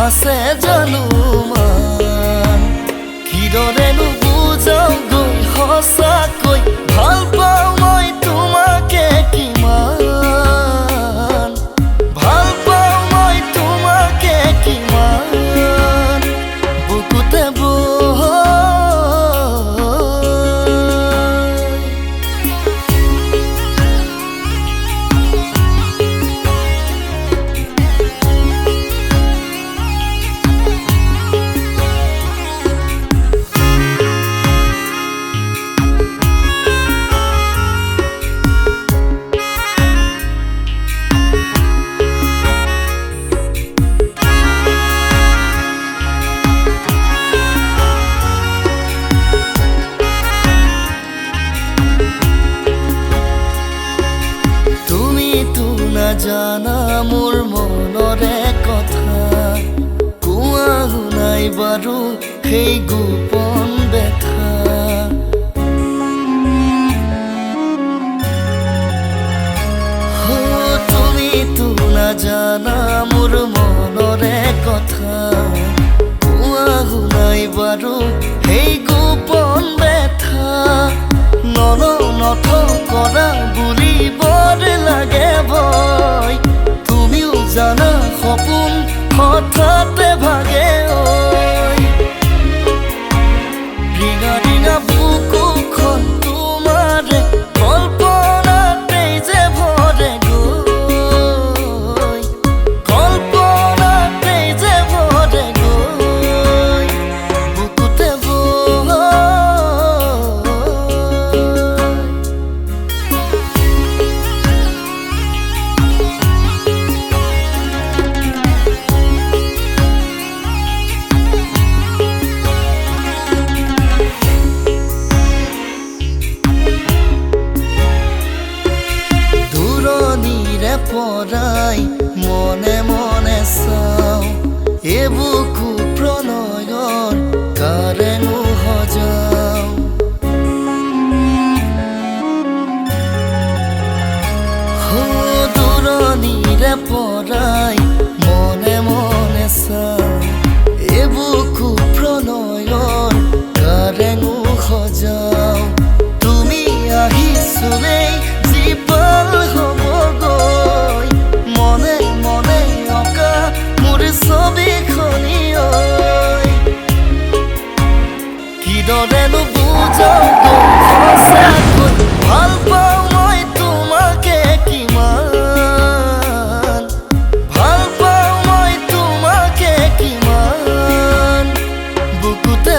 আছে জানো মান কিদৰেনো বুজাও গৈ সঁচাকৈ ভাল পাওঁ মই তোমাকে কিমান ভাল পাওঁ মই তোমাকে কিমান বুকুতে জানা মোৰ মনৰে কথা কোৱা শুনাই বাৰু সেই গোপন ব্যথা তুমিতো নাজানা মোৰ মনৰে কথা কোৱা শুনাই বাৰু সেই গোপন ব্যথা নথ কৰা বুলি বৰ লাগে ভয় তুমিও জানা সপোন হঠাতে ভাগে ৰিঙা ৰিঙা বুকুখন তোমাৰে কল্পনাতেই যে ভৰে গৈ কল্পনাতেই যে ভৰে গৈ বুকুতে পৰাই মনে মনে চাওঁ এই বুকু প্ৰণয়ৰ কাৰেনো সজাওঁ দূৰণিৰে পৰাই মনে মনে চাওঁ এই বুকু প্ৰণয়ৰ কাৰেনো সজাওঁ তুমি আহিছোলেই জীপাল হ'ব কিদৰেনো বুজাও সঁচাকৈ ভাল পাওঁ মই তোমাকে কিমান ভাল পাওঁ মই তোমাকে কিমান বুকুতে